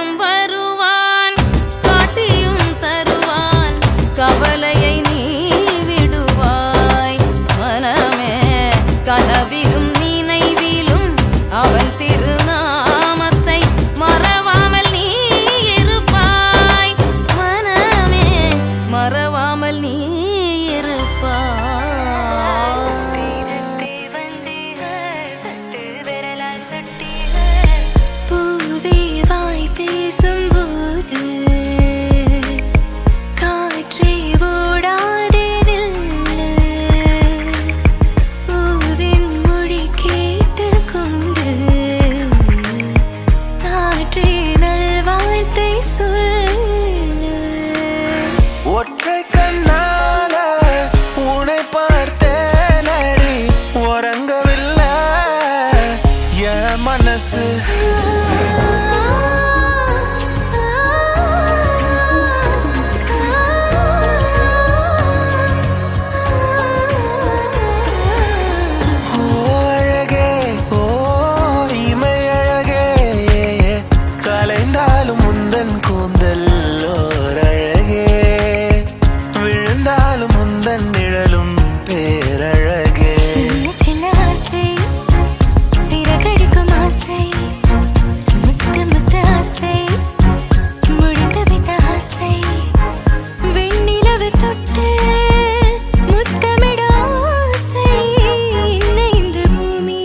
அவனும் வருவான், காட்டியும் தருவான், கவலையை நீ விடுவாய். மனமே கனவிலும் நினைவிலும் அவன் திருநாமத்தை மறவாமல் நீ இருப்பாய். மனமே மறவாமல் நீ இருப்பாய். பூவே வாய் பேசும்போது காற்றே ஓடாதே நில்லு. பூவின் மொழி கேட்டுக்கொண்டு காற்றே நல்வாழ்த்தை சொல்லு. ஒற்றை கண்ணால உன்னை பார்த்தேனடி, உறங்கவில்லை என் மனசு. ஓ அழகே, ஓ இமை அழகே, கலைந்தாலும் முந்தன் கூந்தல் ஓர் அழகே, விழுந்தாலும் முந்தன் நிழலும் பேரழகே. சின்ன சின்ன ஆசை, சிறகடிக்கும் ஆசை, முத்து முத்து ஆசை, முடிந்து வைத்த ஆசை, வெண்ணிலவு தொட்டு முத்தமிட ஆசை, என்னை இந்த பூமி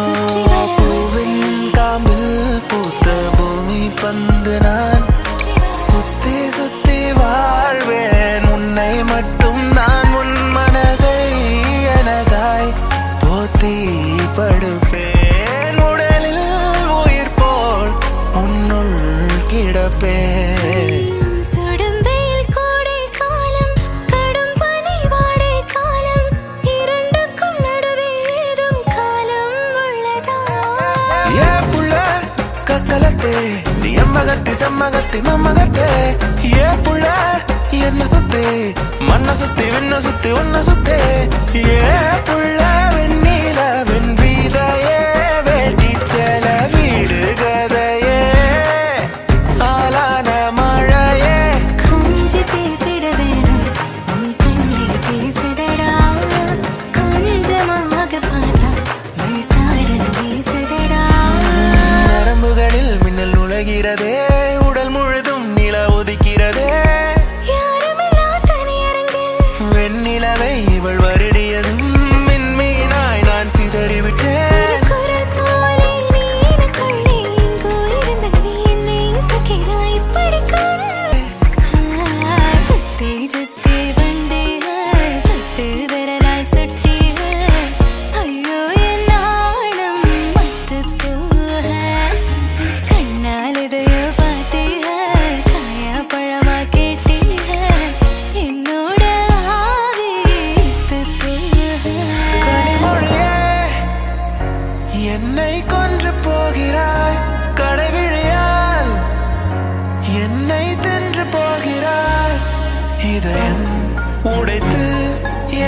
சுற்றி வர பூவின் காம்பில் பூத்த பூமி பந்து நான் சுத்தி சுத்தி வாழ்வேன். உன்னை மட்டும் நான் உன் மனதை எனதாய் போத்தி படுப்பேன். உடலில் உயிர் போல் உன்னுள் கிடப்பேன். சுடும் வெயில் கோடை காலம், கடும் பனி வாடை காலம், இரண்டுக்கும் நடுவே ஏதும் காலம் உள்ளதா? ஏ புள்ள கக்கலத்தே, நீ எம்மகத்தி செம்மகத்தி மம்மகத்தே. ஏ புள்ள என்ன சுத்தி மண்ண சுத்தி விண்ண சுத்தி உன்ன சுத்தே. ஏ புள்ள வெண்ணில வெண் வீதையே, வேட்டி சேல வீடு கதையே, ஆலான மழையே. கொஞ்சி பேசிட வேணும், உன் கண்ணில் பேசுதடா. கொஞ்சமாக பார்த்தா மனசாரல் வீசுதடா. நரம்புகளில் மின்னல் நுழைகிறதே, உடல் முழுதும் நில உதிக்கிறதே. யாருமில்லா தனியரங்கில் வெண்ணிலவை இவள் வருடியதும் மின்மீனாய் நான் சிதறிவிட்டேன். குரல் போலே நீ எனக்குள்ளே எங்கோ இருந்த நீ என்னை சுகிறாய் படிக்கும். சுத்தி சுத்தி வந்தே சுட்டு விரலால் சுட்டி. ஐயோ என் நாணம் மத்து போக, கண்ணால் எதையோ பார்த்தே, காயா பழமா கேட்டே, என்னோட ஆவி போக. கனிமொழியே, என்னை கொன்று போகிறாய். கடைவிழியால் என்னை தின்று போகிறாய். இதயம் உடைத்து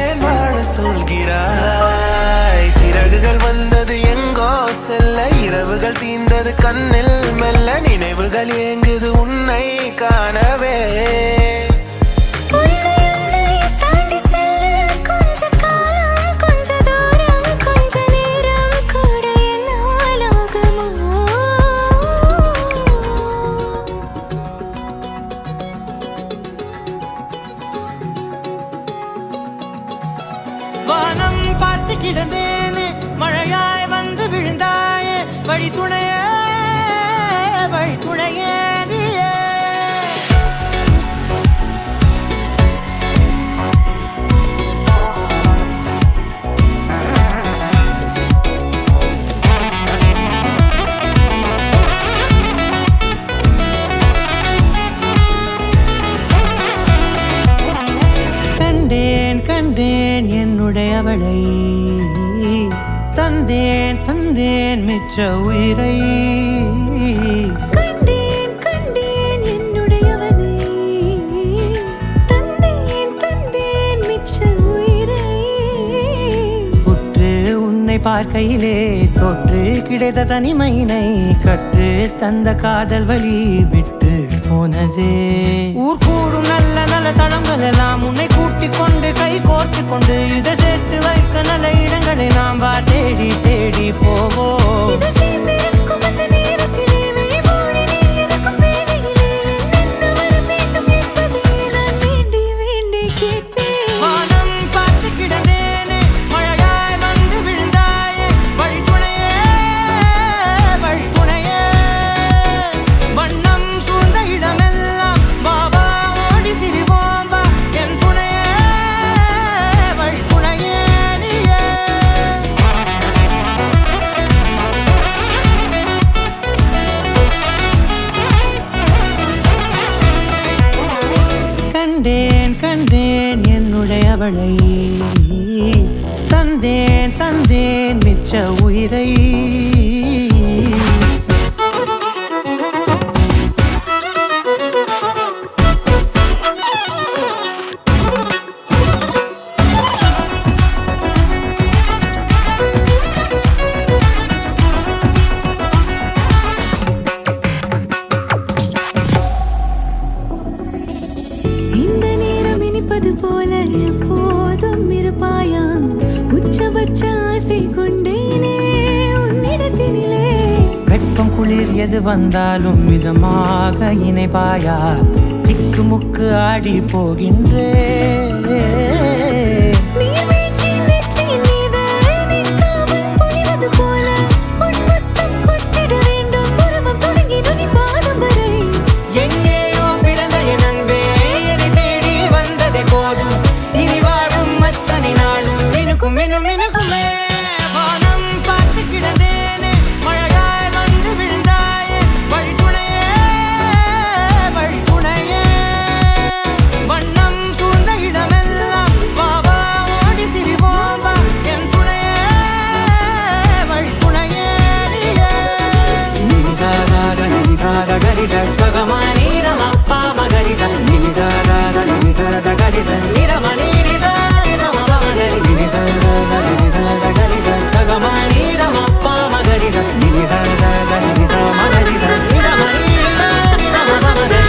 ஏன் வாழ சொல்கிறாய். சிறகுகள் வந்தது எங்கோ செல்ல, இரவுகள் தீர்ந்தது கண்ணில் மெல்ல, நினைவுகள் ஏங்குது உன்னை காணவே. உன்னை தாண்டி செல்ல கொஞ்ச காலம், கொஞ்ச தூரம், கொஞ்ச நேரம் கூட என்னால் ஆகுமோ? வானம் பார்த்து கிடந்தேனே, மழையாய் வந்து விழுந்தாயே, வழி துணையே நீயே. கண்டேன் கண்டேன் என்னுடையவளை, தந்தேன் தந்தேன் மிச்ச உயிரை. கண்டேன் கண்டேன் என்னுடையவனை, தந்தேன் தந்தேன் மிச்ச உயிரை. உற்று உன்னை பார்க்கையிலே தொற்று கிடைத்த தனிமையினை கற்று தந்த காதல் வழி விட்டு போனதே. ஊர் கூடும் நல்ல நல்ல தளங்கள் எல்லாம் உன்னை கூட்டிக் கொண்டு கை கோர்த்து கொண்டு இதை சேர்த்து வைக்க நல்ல இடங்களை நாம் வா தேடி தேடி போவோம். இதழ் சேர்ந்திருக்கும் அந்த நேரத்திலே விழிமூடி நீ இருக்கும் வேளையிலே என்ன வர வேண்டும் என்பதை நான் வேண்டி வேண்டி கேட்பேன். வானம் பார்த்து கிடந்தேனே மழையாய் வந்து விழுந்தாயே வழித்துணையே வழித்துணையே. வண்ணம் சூழ்ந்த இடமெல்லாம் பாபா ஓடி திரிவோம் வா என் துணையே வழித்துணையே நீயே. கண்டேன் கண்டேன் என்னுடையவளை தந்தேன் தந்தேன் மிச்ச உயிரை. இந்த நேரம் இனிப்பது போல எப்போதும் இருப்பாயா உச்சபட்ச ஆசை கொண்டேனே உன்னிடத்தினிலே. வெப்பம் குளிர் எது வந்தாலும் மிதமாக இணைப்பாயா திக்குமுக்கு ஆடி போகின்றே. நீர்வீழ்ச்சியின் நெற்றியின் மீது நிற்காமல் பொழிவது போல உன் முத்தம் கொட்டிட வேண்டும் உருவம் தொடங்கி நுனி பாதம் வரை. எங்கேயோ பிறந்த என் அன்பே என்னை தேடி வந்ததே போதும் இனி வாழும் அத்தனை நாளும் மினுக்கும் மினும் மினுக்குமே. வானம் பார்த்து கிடந்தேனே மழையாய் வந்து விழுந்தாயே வழித்துணையே வழித்துணையே. வண்ணம் சூழ்ந்த இடமெல்லாம் பாபா ஓடி திரிவோம் வா என் துணையே வழித்துணையே நீயே. நினிசாத நினிசாத கரிச ககமானி ரமப்பா மகரிச நினிசாத நினிசாத கரிச நிரமணி நிதா நிரமபா மகரி நினிசாத நினிசாத கரிச ககமானி ரமப்பா மகரிச நினிசாத நினிசா மகரிச நிரமணி நிதா நிரமபா மகரி.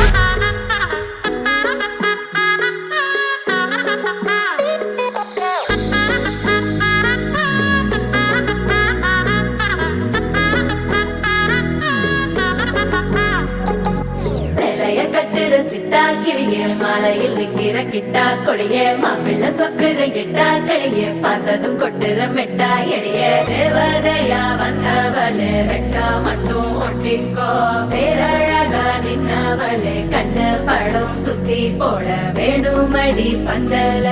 சிலைய கட்டுற சிட்டா கிளியே மாலையில் நிக்கிற கிட்டா கொடியே மாப்பிள்ள சொக்குற கிட்டா கடியே பார்த்ததும் கொட்டுற மெட்டா எளிய தேவதையா வந்தவளே ரெக்கா மட்டும் ஒட்டிக்கோ பேரழகா நின்னவளே கண்ணு படம் சுத்தி போட வேணுமடி பந்தல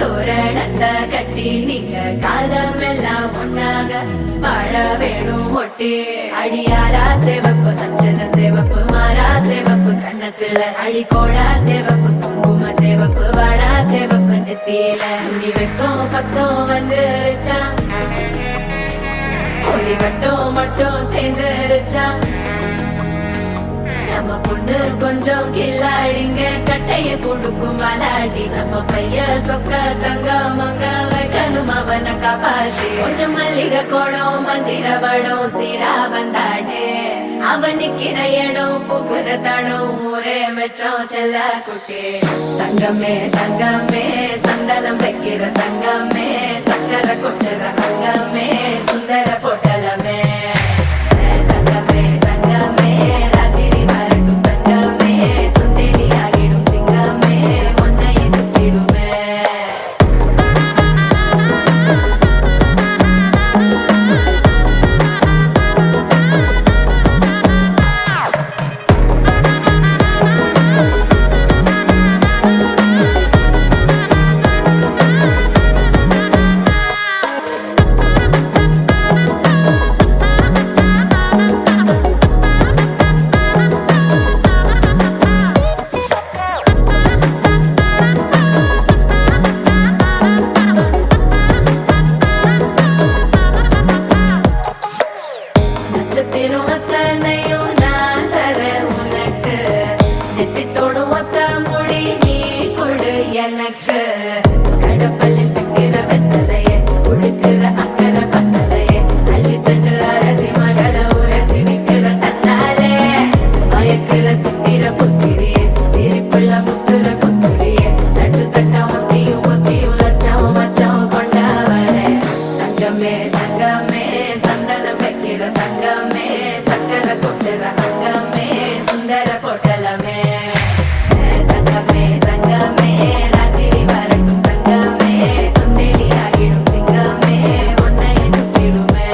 தோரணத்தை கட்டி நீங்க காலமெல்லாம் ஒன்னாக வாழ வேணும் ஒட்டி. அடியாரா சேவப்பு நச்சன சேவப்பு மாறா சேவப்பு கண்ணத்துல அடிக்கோடா சேவப்பு குங்கும சேவப்பு வாடா சேவப்பு நெத்தியில முடி வைக்கும் பக்கம் வந்துருச்சா ஒளி மட்டும் சேர்ந்துருச்சா. நம்ம பொண்ணு கொஞ்சம் கில்லாடிங்க கட்டைய கொடுக்கும் வாலாடி நம்ம பைய சொக்க தங்க மங்க வைக்கணும் அவனை காப்பாற்றி. ஒண்ணு மல்லிகை கோடம் மந்திர வடம் சீரா வந்தாடே அவன் நிக்கிற இடம் பூக்குற தடம் ஊரே மெச்சம் செல்ல குட்டி. தங்கமே தங்கமே சந்தனம் வைக்கிற தங்கமே சக்கரை கொட்டுற தங்கமே சுந்தர பொட்டலமே. தங்கமே தங்கமே ராத்திரி வரட்டும் தங்கமே சுந்தரி ஆகிடும் சிங்கமே உன்னை சுத்திடுமே. போட்டலமே தங்கமே தங்கமே ராத்திரி வரட்டும் தங்கமே சுந்தேலி ஆகிடும் சிங்கமே உன்னையை சுத்திடுமே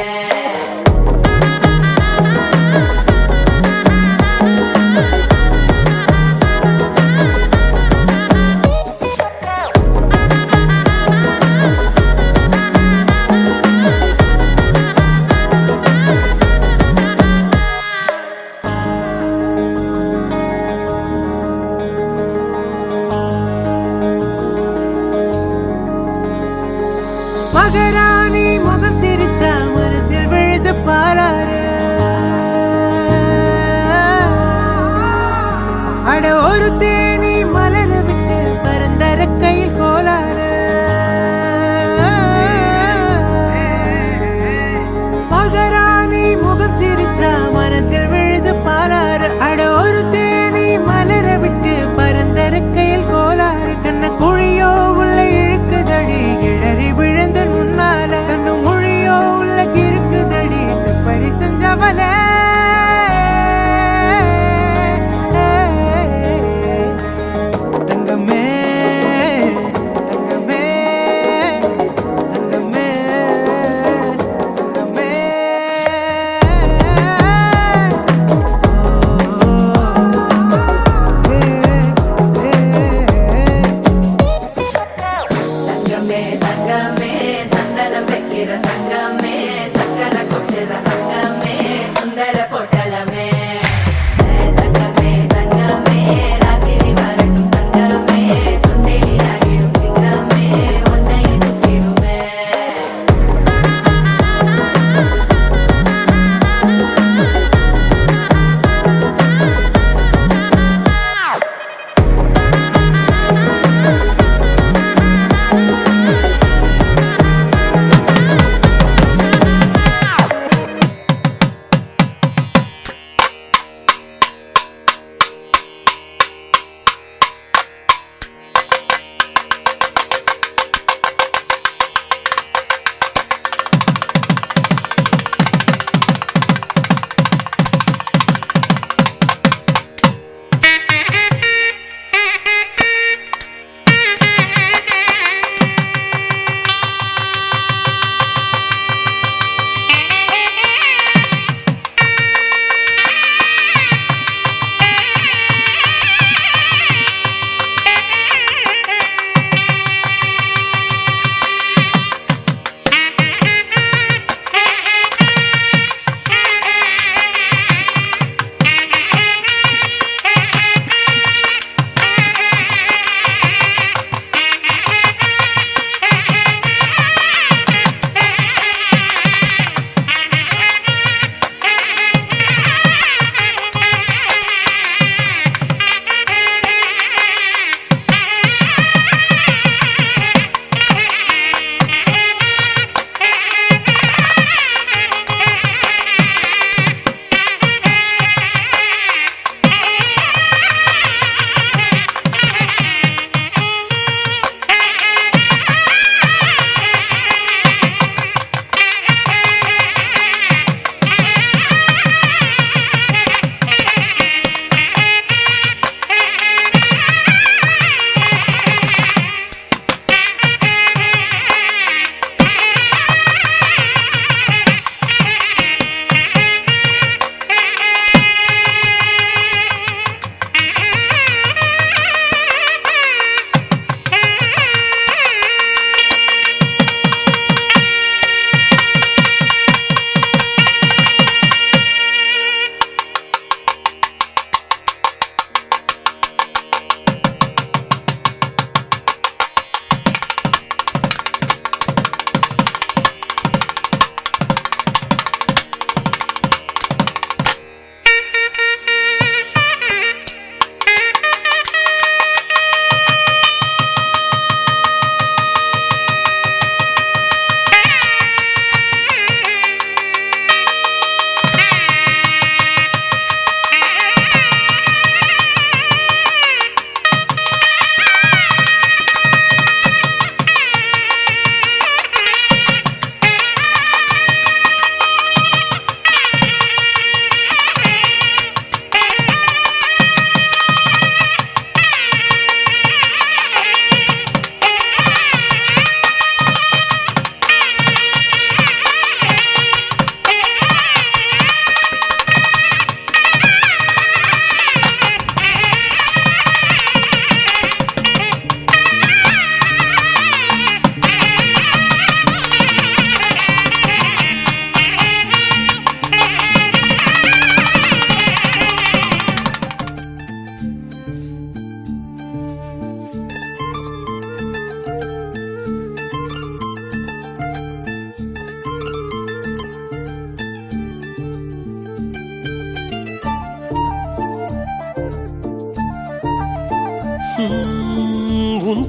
மகராணி முகம் சிரிச்சா மனசில் விழுது பாராரு அட ஒரு தேனி மலர விட்டு பரந்தர கையில் கோலாறு மகராணி முகம் சிரிச்சா மனசில் விழுது பாராரு அட ஒரு தேனி மலர விட்டு பரந்தர கையில் கோலாறு கண்ண குழியோ உள்ள இழுக்குதடி கிழறி விழுந்த முன்னால கண்ணு மொழியோ உள்ள இருக்குதடி செப்படி செஞ்சவளே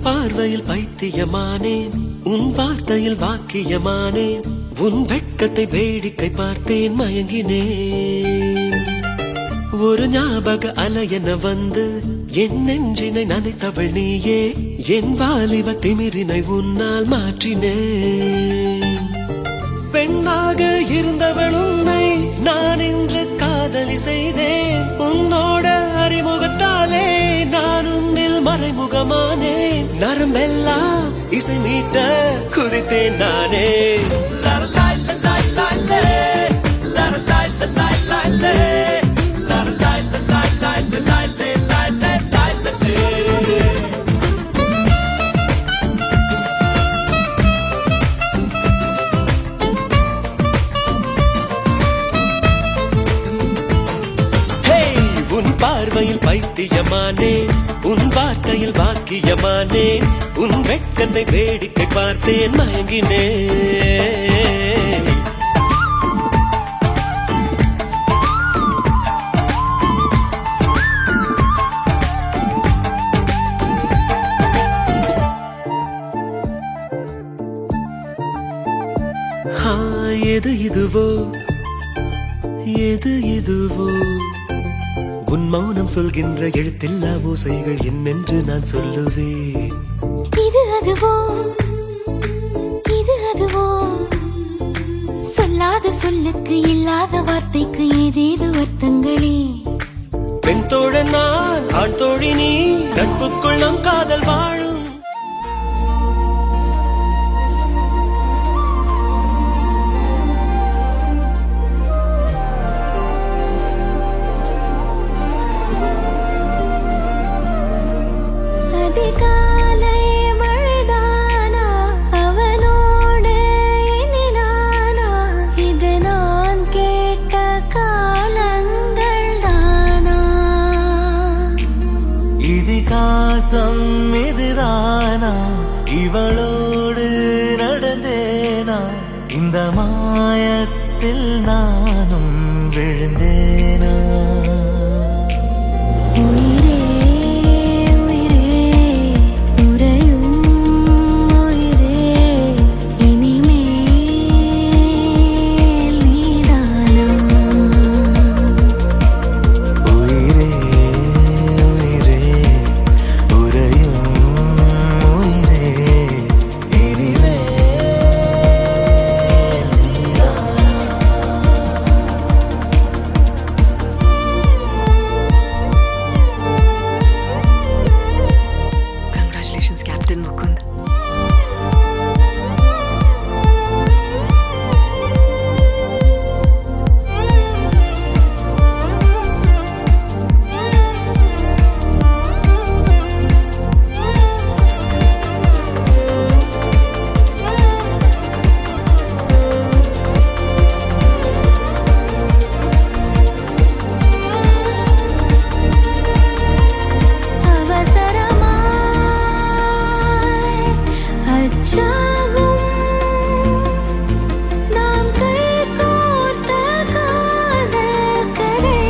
பார்வையில் பைத்தியமானேன், உன் வார்த்தையில் வாக்கியமானேன், உன் வெட்கத்தை வேடிக்கை பார்த்தேன் மயங்கினேன். ஒரு ஞாபக அலை என வந்து என் நெஞ்சினை நனைத்தவள் நீயே, என் வாலிப திமிரினை உன்னால் மாற்றினேன். பெண்ணாக இருந்தவள் உன்னை நான் இன்று காதலி செய்தேன். உன்னோட அறிமுகத்தாலே நான் உன்னில் மறைமுகமானே. நரம்பெல்லாம் இசை மீட்ட குதித்தேன் நானே. பார்வையில் பைத்தியமானேன், உன் வார்த்தையில் வாக்கியமானேன், உன் வெட்கத்தை வேடிக்கை பார்த்தேன் மயங்கினேன். எது இதுவோ எது இதுவோ, உன் மௌனம் சொல்கின்ற எழுத்தில்லா ஓசைகள் என்னென்று நான் சொல்லுவேன். இது அதுவோ இது அதுவோ, சொல்லாத சொல்லுக்கு இல்லாத வார்த்தைக்கு ஏதேது அர்த்தங்களே. பெண் தோழன் நான், ஆண் தோழி நீ, நட்புக்குள் நம் காதல் வாழும். அதிகாலை மழைதானா, அவனோடு இனி நானா, இது நான் கேட்ட காலங்கள் தானா. இதிகாசம் இதுதானா, இவளோடு நடந்தேனா, இந்த மாயத்தில் நானும் விழுந்தேனா. உயிரே உயிரே உறையும் உயிரே, இனிமேல் நீதானா. உயிரே உயிரே உறையும் உயிரே, இனிமேல் நீதானா. Congratulations, Captain Mukund. அவசரமாய் அச்சாகும் நாம் கைகோர்த்த காதல் கதை.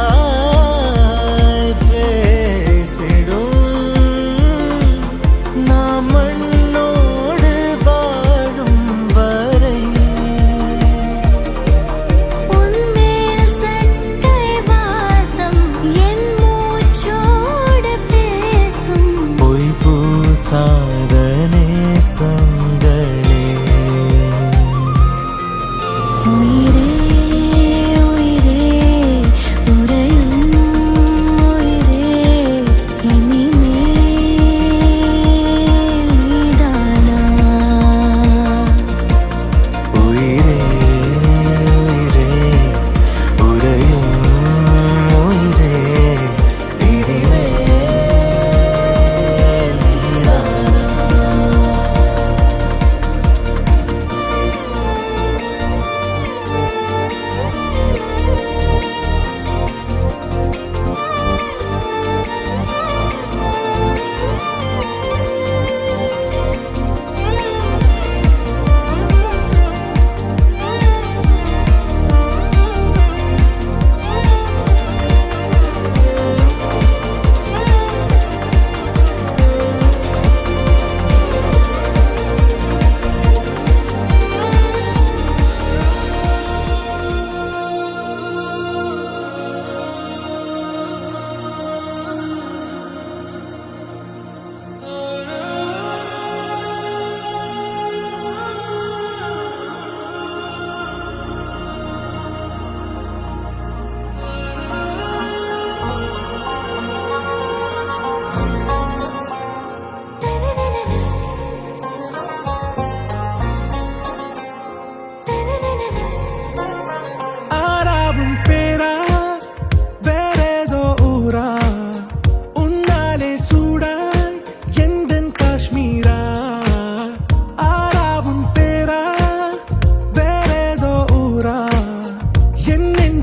அழகழகாய் பேசிடும் நாம் மண்ணோடு வாழும் வரை. உன்மேல் சட்டை வாசம் என் மூச்சோடு பேசும். பொய் பூசாத நேசங்களே. உயிரே உயிரே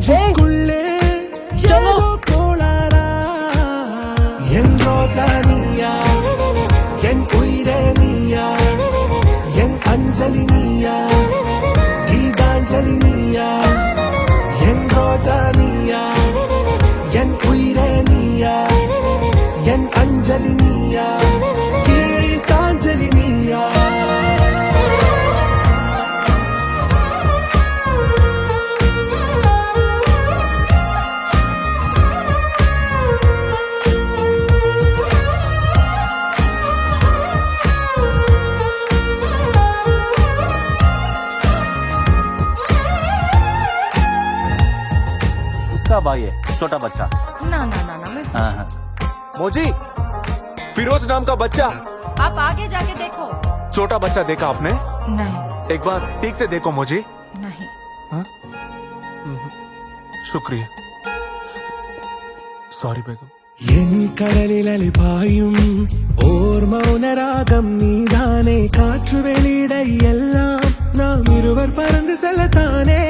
நெஞ்சுக்குள்ளே ஏதோ கோளாரா என் ரோஜா நீயா என் உயிரே நீயா என் அஞ்சலி நீயா கீதாஞ்சலி நீயா என் ரோஜா நீயா என் உயிரே நீயா என் அஞ்சலி நீயா கீதாஞ்சலி நீயா किसका भाई है छोटा बच्चा? ना ना ना ना मैं हाँ, हाँ। मोजी, फिरोज नाम का बच्चा। आप आगे जाके देखो। छोटा बच्चा देखा आपने? नहीं एक बार ठीक से देखो मोजी। नहीं शुक्रिया। सॉरी बेगम। என் கடலில் அலைபாயும் ஓர் மௌன ராகம் நீதானே காற்று வெளியிட எல்லாம் நாம் இருவர் பறந்து செல்லத்தானே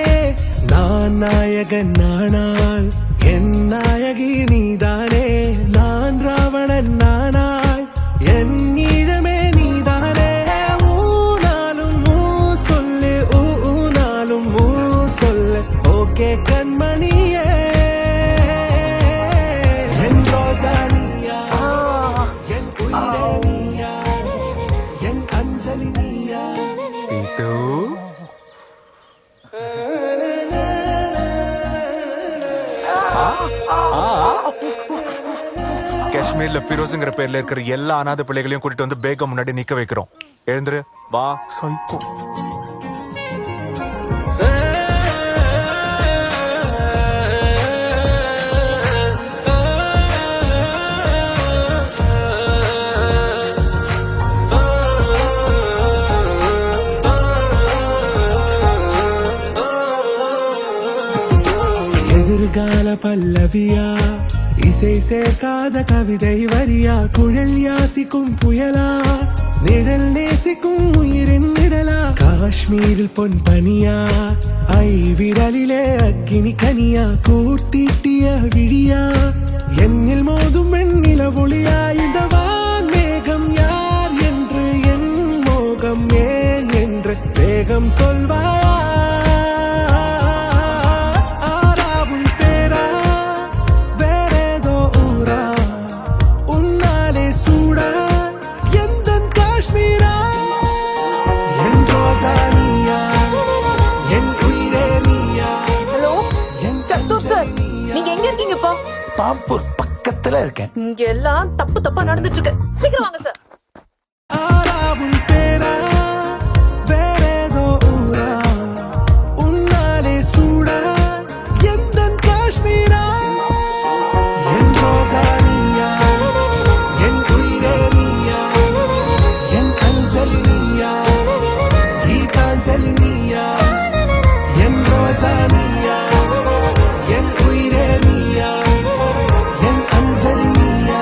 நான் நாயகன் நானால் என் நாயகி நீதானே நான் ராவணன் நானால் என் ஈழமே நீதானே ஊனாலும் ஊ சொல்லு ஊனாலும் ஊ சொல்லு ஓகே கண்மணியே என் ரோஜா நீயா என் உயிரே நீயா என் அஞ்சலி நீயா टीटू காஷ்மீர்ல ஃபிரோஸ்ங்கிற பேர்ல இருக்கிற எல்லா அனாதை பிள்ளைகளையும் கூட்டிட்டு வந்து பேகம் முன்னாடி நிக்க வைக்கிறோம். எழுந்துரு வா. சைக்கோ. எதிர்கால பல்லவியா இசை சேர்க்காத கவிதை வரியா குழல் யாசிக்கும் புயலா நிழல் நேசிக்கும் உயிரின் நிழலா காஷ்மீரில் பொன் பனியா ஐ விரலிலே அக்கினி கனியா கூர்த்தீட்டிய விழியா என்னில் மோதும் வெண்ணில ஒளியா இந்த வான் மேகம் யார் என்று என் மோகம் ஏன் என்று வேகம் சொல்வாயா பாம்பூர் பக்கத்துல இருக்கேன். இங்க எல்லாம் தப்பு தப்பா நடந்துட்டு இருக்கு. சீக்கிரம் வாங்க சார். ஆராவும் பேரா வேறேதோ ஊரா உன்னாலே சூடா எந்தன் காஷ்மீரா என் ரோஜா நீயா என் உயிரே நீயா என் அஞ்சலி நீயா கீதாஞ்சலி நீயா என் ரோஜா நீயா என் உயிரே நீயா என் அஞ்சலி நீயா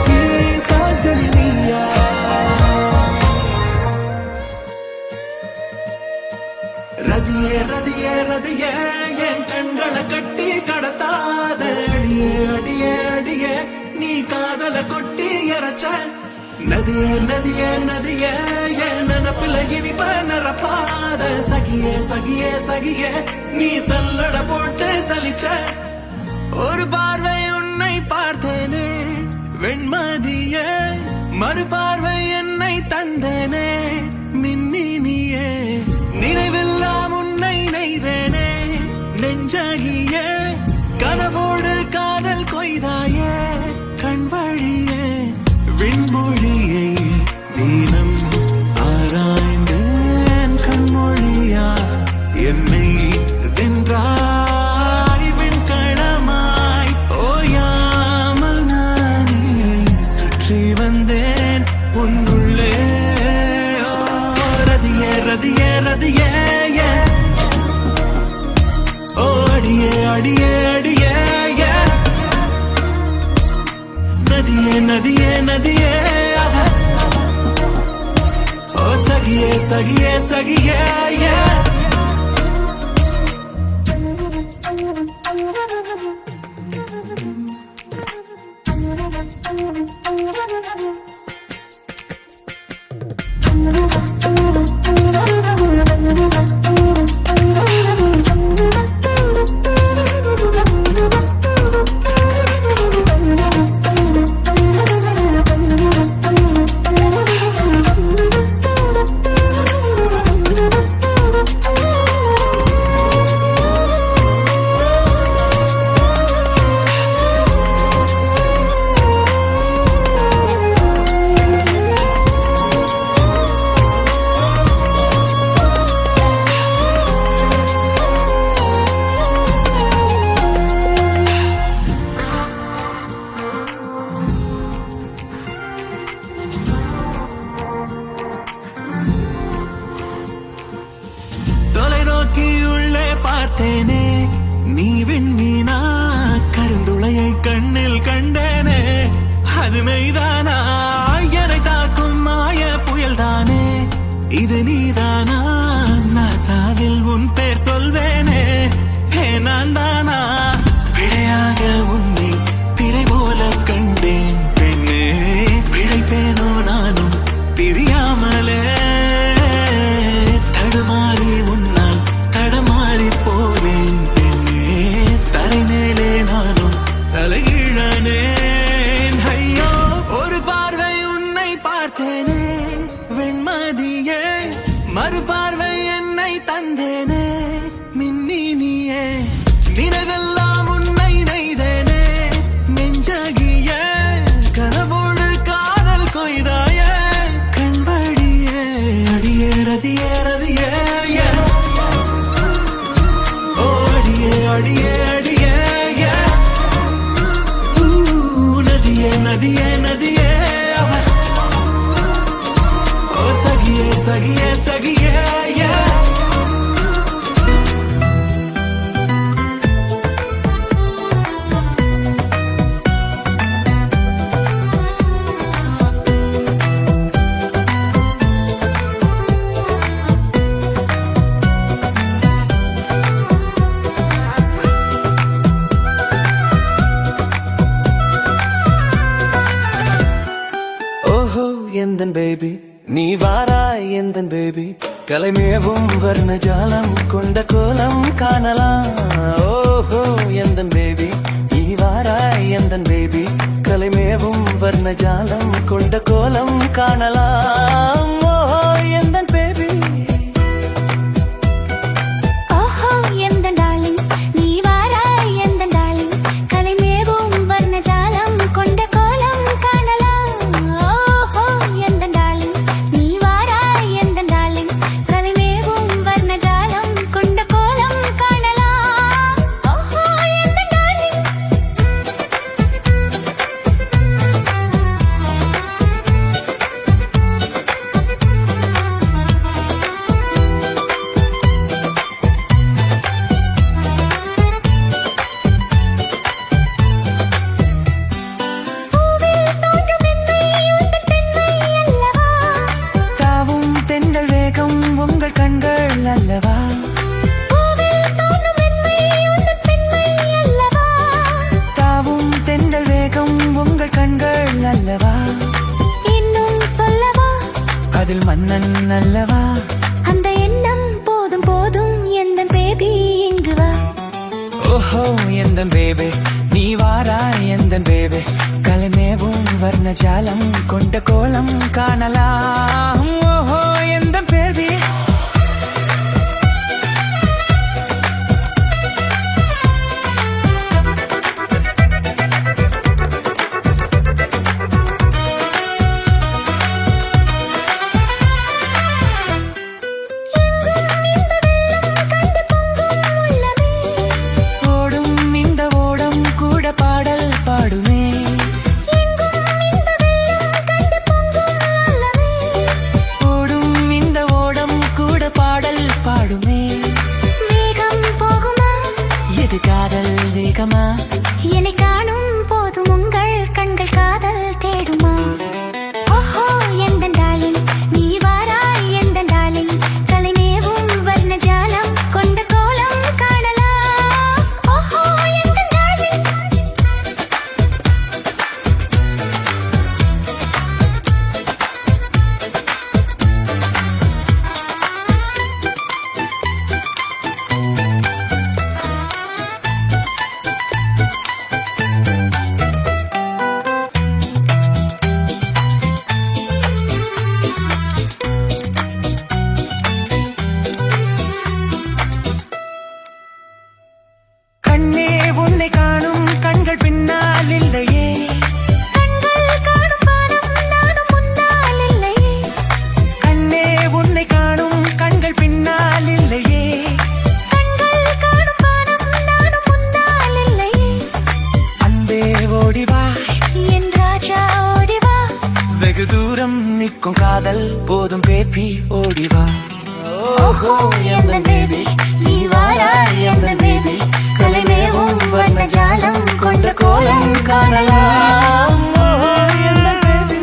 கீதாஞ்சலி நீயா ரதியே ரதியே ரதியே என் கண்களை கட்டி கடத்தாத அடியே அடியே அடியே நீ காதல கொட்டி இறச்ச நதியே நதியே நதியே என் நினப்பில இனிப்ப நிரப்பாத சகியே சகியே சகியே நீ சல்லட போட்டு சலிச்ச ஒரு பார்வை உன்னை பார்த்தேனே வெண்மதியே மறுபார்வை என்னை தந்தேனே மின்னினியே நினைவெல்லாம் உன்னை நெய்தேனே நெஞ்சகியே கனவோடு காதல் கொய்தாயே கண் வழியே விண்மொழியை தினம் ஆராய்ந்தேன் கண்மொழியா என்னை வென்றாய் விண்கணமாய் ஓயாமல் நானே சுற்றி வந்தேன் உன்னுள்ளே ரதியே ரதியே ரதியே ஓ அடியே அடியே அடியே நதியே நதியே நதியே ஓ சகியே சகியே சகியே கண்ணில் கண்டேனே அது மெய்தானா என்னை தாக்கும் மாய புயல் தானே இது நீதானா நாசாவில் உன் பேர் சொல்வேனே நான் தானா பிழையாக உன்னை பிறை போல கண்டேன் பெண்ணே பிழைப்பேனோ நானும் பிரியாமலே தடுமாறி உன்னால் தடமாறி போனேன் பெண்ணே தரை மேலே நானும் தலைகீழானேன் ஐயோ ஒரு பார்வை உன்னை பார்த்தேனே வெண்மதியே மறுபார்வை என்னை தந்தேனே மின்னினியே நினைவெல்லாம் உன்னை நெய்தேனே நெஞ்சகிய கனவோடு காதல் கொய்தாய கண்வழியே அடியே ரதியே ரதியே ஓ அடியே அடியே அடியே நதியே நதியே நதியே ஓ சகியே சகியே சகியே எந்தன் பேபி நீ வாராய் எந்தன் பேபி கலைமேவும் வர்ண ஜாலம் கொண்ட கோலம் காணலாம் ஓஹோ எந்தன் பேபி நீ வாராய் எந்தன் பேபி கலைமேவும் வர்ண ஜாலம் கொண்ட கோலம் காணலாம் ஓஹோ எந்தன் பேபி ஓஹோ எந்த டார்லிங் நீ வாராய் எந்த டார்லிங் கலைமேவும் வர்ண ஜாலம் கொண்ட கோலம் காணலாம் ஓஹோ எந்த டார்லிங் நீ வாராய் எந்த டார்லிங் கலைமேவும் வர்ண ஜாலம் கொண்ட கோலம் காணலாம் ஓஹோ எந்த டார்லிங் தாவும் தென்றல் வேகம் உங்கள் கண்கள் அல்லவா தாவும் தென்றல் வேகம் உங்கள் கண்கள் அல்லவா இன்னும் சொல்லவா அதில் மன்னன் அல்லவா அந்த எண்ணம் போதும் போதும் எந்த பேபி இங்கு வா ஓஹோ எந்தன் பேபே நீ வாராய் எந்தன் பேபே கலைமேவும் வர்ண ஜாலம் கொண்ட கோலம் காணலாம் ஓஹோ எந்தன் பேபி ஓடும் இந்த ஓடம் கூட பாடல் பாடுமே ஓடும் இந்த ஓடம் கூட பாடல் பாடுமே வேகம் போகுமா எது காதல் வேகமா என்னை காணும் போதும் உங்கள் கண்கள் காதல் தேடுமா ஓஹோ எந்த டார்லிங் நீ வாராய் எந்த டார்லிங் கலைமேவும் வர்ண ஜாலம் கொண்ட கோலம் காணலாம் ஓஹோ எந்த டார்லிங் கண்ணே உன்னை காணும் கண்கள் பின்னால் இல்லையே கண்கள் காணும் வானம் நானும் முன்னால் இல்லையே கண்ணே உன்னை காணும் கண்கள் பின்னால் இல்லையே கண்கள் காணும் வானம் நானும் முன்னால் இல்லையே அன்பே ஓடிவா என் ராஜா ஓடிவா வெகு தூரம் நிற்கும் காதல் போதும் பேபி ஓடிவா ஓஹோ எந்த பேபி நீ வாராய் எந்த பேபி கலைமேவும் வர்ண ஜாலம் கொண்ட கொண்ட கோலம் காணலாம். ஓஹோ, எந்தன் baby.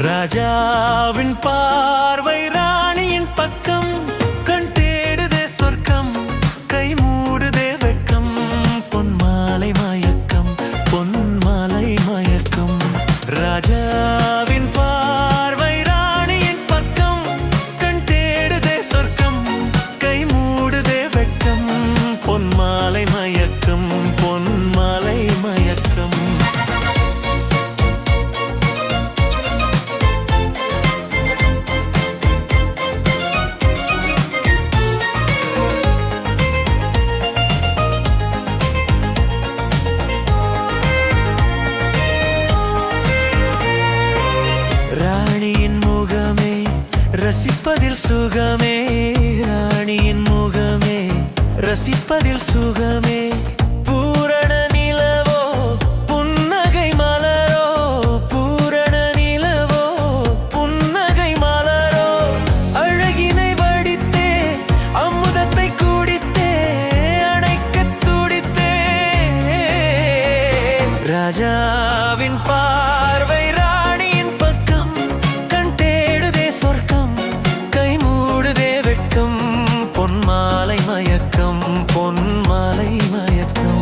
ராஜாவின் பார்வை ராணியின் பக்கம், கண் தேடுதே சொர்க்கம், கை மூடுதே வெட்கம், பொன்மாலை மயக்கம், பொன்மாலை மயக்கம். ராஜாவின் பார்வை ராணியின் பக்கம், கண் தேடுதே சொர்க்கம், கை மூடுதே வெட்கம், பொன்மாலை மயக்கம், பொன்மாலை மயக்கம். ராணியின் முகமே ரசிப்பதில் சுகமே, ராணியின் முகமே ரசிப்பதில் சுகமே. பூரண நிலவோ புன்னகை மலரோ, பூரண நிலவோ புன்னகை மலரோ. அழகினை வடித்தே அமுதத்தை குடித்தே அணைக்கத் துடித்தே. ராஜாவின் பார்வை ராணியின் பக்கம், கண் தேடுதே சொர்க்கம், கை மூடுதே வெட்கம், பொன்மாலை மயக்கம், பொன்மாலை மயக்கம்.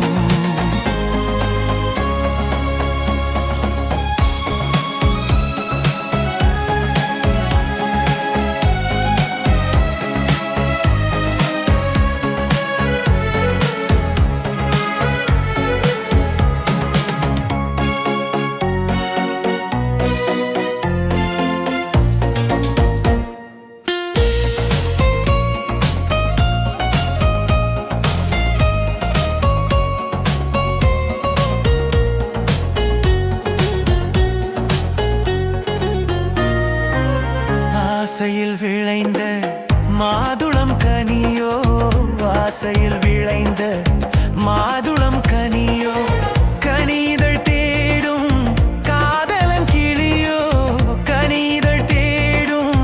ஆசையில் விளைந்த மாதுளம் கனியோ, ஆசையில் விளைந்த மாதுளம் கனியோ. கனிதழ் தேடும் காதலன் கிளியோ, கனிதழ் தேடும்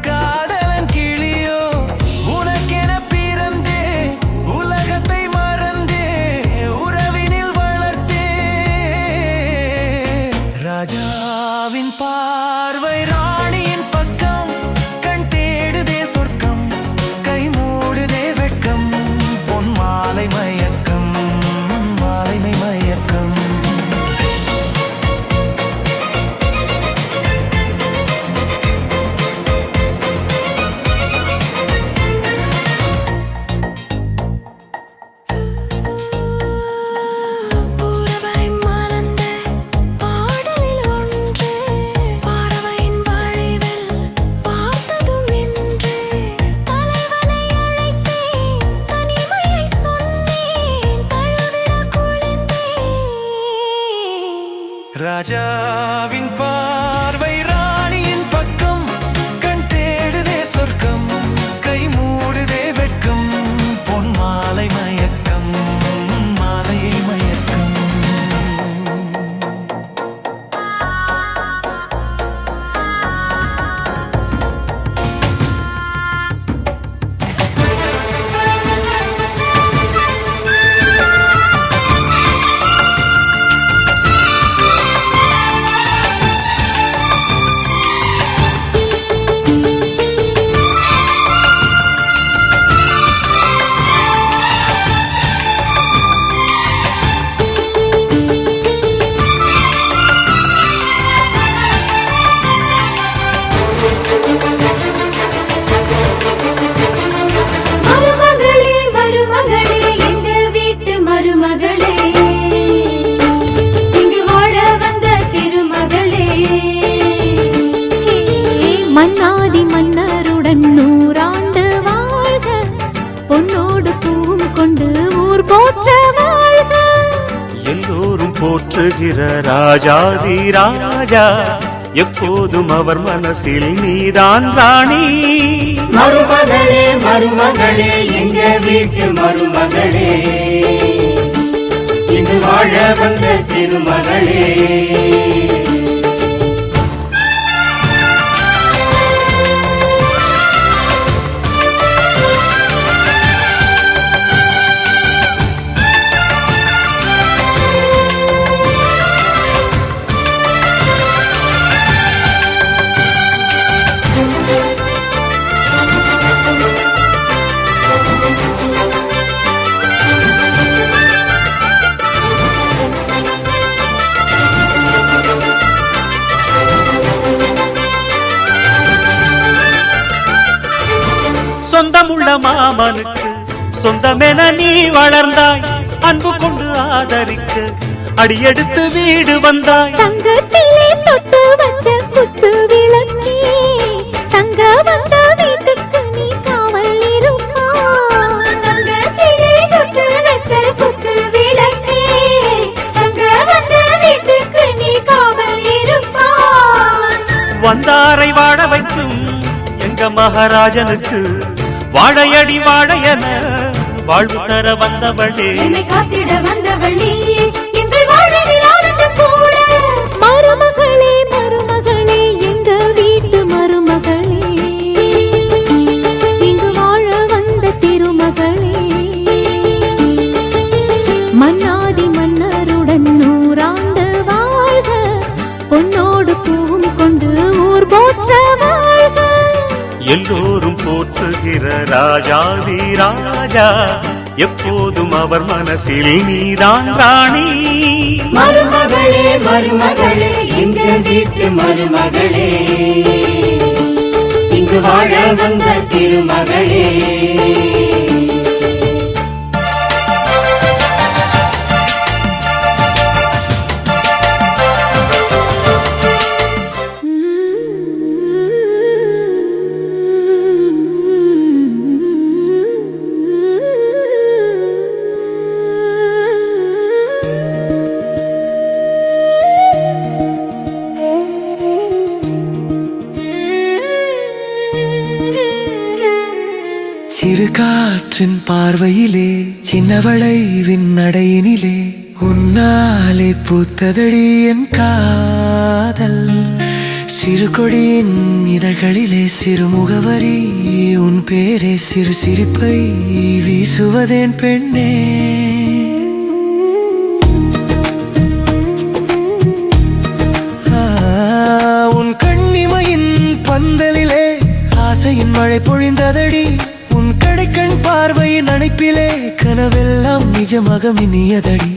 காதலன் கிளியோ. உனக்கென பிறந்தே உலகத்தை மறந்தே உறவினில் வளர்த்தே. ராஜாவின் பார்வை ராணியின் பக்கம், கண் தேடுதே சொர்க்கம், கை மூடுதே வெட்கம், பொன்மாலை மயக்கம், மாலை மயக்கம். புறவை மலர்ந்த பாடலில் ஒன்று, பறவையின் வளைவில் பார்த்ததும் இன்று. தலைவனை அழைத்தேன், தனிமையை சொன்னேன், தழுவிட குளிர்ந்தேன். ராஜாவின் பார்வை ராணியின் பக்கம், கண் தேடுதே சொர்க்கம், கை மூடுதே வெட்கம், பொன்மாலை மயக்கம், மாலை மயக்கம். மருமகளே மருமகளே, எங்க வீட்டு மருமகளே, இங்கு வாழ வந்த திருமகளே. மன்னாதி மன்னருடன் 100 ஆண்டு வாழ்க, பொன்னோடு பூவும் கொண்டு ஊர் போற்ற வாழ்க. எல்லோரும் போற்றுகிற ராஜாதி ராஜா, எப்போதும் அவர் மனசில் நீதான் ராணி. மருமகளே மருமகளே எங்க வீட்டு மருமகளே இங்கு வாழ வந்த திருமகளே சொந்தமுள்ள மாமனுக்கு சொந்தமென நீ வளர்ந்தாய் அன்பு கொண்டு ஆதரிக்க அடியெடுத்து வீடு வந்தாய் தங்கத்திலே தொட்டு வச்ச குத்து விளக்கே தங்க வந்த வீட்டுக்கு நீ காவல் இருப்பாய் தங்கத்திலே தொட்டு வச்ச குத்து விளக்கே தங்க வந்த வீட்டுக்கு நீ காவல் இருப்பாய் வந்தாரை வாழ வைக்கும் எங்க மகாராஜனுக்கு வாழையடி வாழையன வாழ்வு தர வந்தவளே என்னை காத்திட வந்தவள் நீயே எங்கள் வாழ்வில் ஆனந்தம் கூட மருமகளே மருமகளே எங்க வீட்டு மருமகளே இங்கு வாழ வந்த திருமகளே மன்னாதி மன்னருடன் நூறாண்டு வாழ்க பொன்னோடு பூவும் கொண்டு ஊர் போற்ற வாழ்க எல்லோரும் போற்றுகிற ராஜாதி ராஜா எப்போதும் அவர் மனசில் நீதான் ராணி மருமகளே மருமகளே எங்க வீட்டு மருமகளே இங்கு வாழ வந்த திருமகளே சிறு காற்றின் பார்வையிலே சின்னவளை விண்ணடையினிலே உன்னாலே பூத்ததடி என் காதல் சிறு கொடியின் இதழ்களிலே சிறு முகவரி உன் பேரே சிறு சிரிப்பை வீசுவதேன் பெண்ணே உன் கண்ணிமையின் பந்தலிலே ஆசையின் மழை பொழிந்ததடி உன் கடைக்கண் பார்வையின் அணைப்பிலே கனவெல்லாம் நிஜமாக மின்னியதடி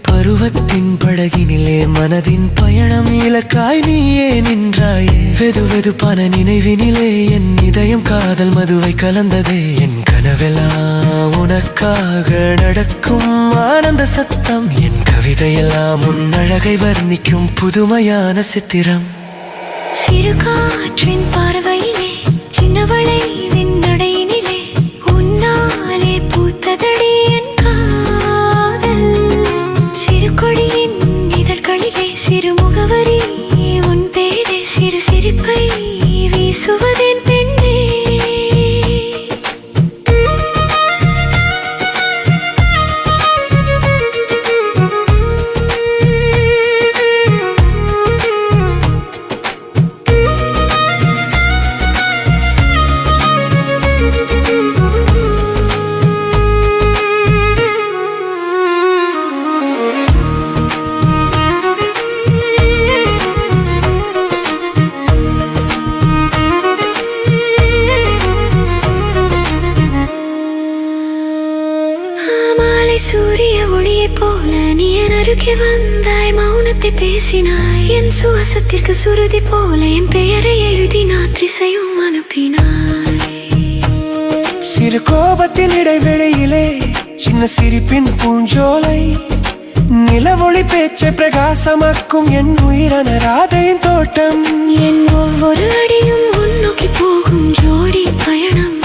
பருவத்தின் படகினிலே மனதின் பயணம் இலக்காய் நீயே நின்றாயே வெது வெதுப்பான நினைவினிலே என் இதயம் காதல் மதுவை கலந்ததே என் கனவெல்லாம் உனக்காக நடக்கும் ஆனந்த சத்தம் என் கவிதையெல்லாம் உன் அழகை வர்ணிக்கும் புதுமையான சித்திரம் சிறு காற்றின் பார்வையிலே சின்னவளை விண்ணடையினிலே உன்னாலே பூத்ததடி என் காதல் சிறு கொடியின் இதழ்களிலே சிறு முகவரி உன் பேரே சிறு சிரிப்பை வீசுவதேன் பெண்ணே சூரிய ஒளியை போல நீ என் அருகே வந்தாய் மௌனத்தை பேசினாய் என் சுவாசத்திற்கு சுருதி போல என் பெயரை எழுதினாய் திசையும் அனுப்பினாய் சிறு கோபத்தின் இடைவெளியிலே சின்ன சிரிப்பின் பூஞ்சோலை நிலவொளி பேச்சை பிரகாசமாக்கும் என் உயிரான ராதையின் தோட்டம் என் ஒவ்வொரு அடியும் முன்னோக்கி போகும் ஜோடி பயணம்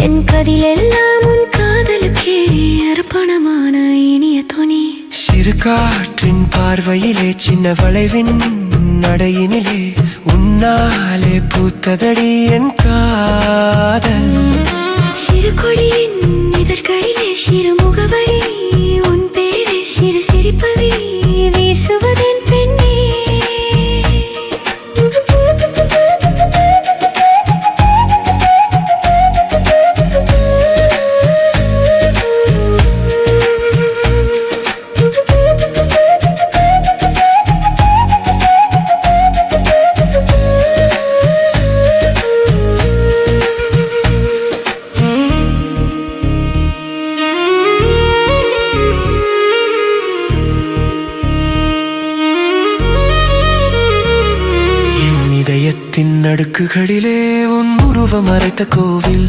என் கதிலெல்லாம் உன் காதலுக்கே அர்ப்பணமான இனிய துணி சிறு காற்றின் பார்வையிலே சின்ன வளைவின் நடையினிலே உன்னாலே பூத்ததடி என் காதல் அடுக்குகளிலே உன் உருவம் மறைத்த கோவில்,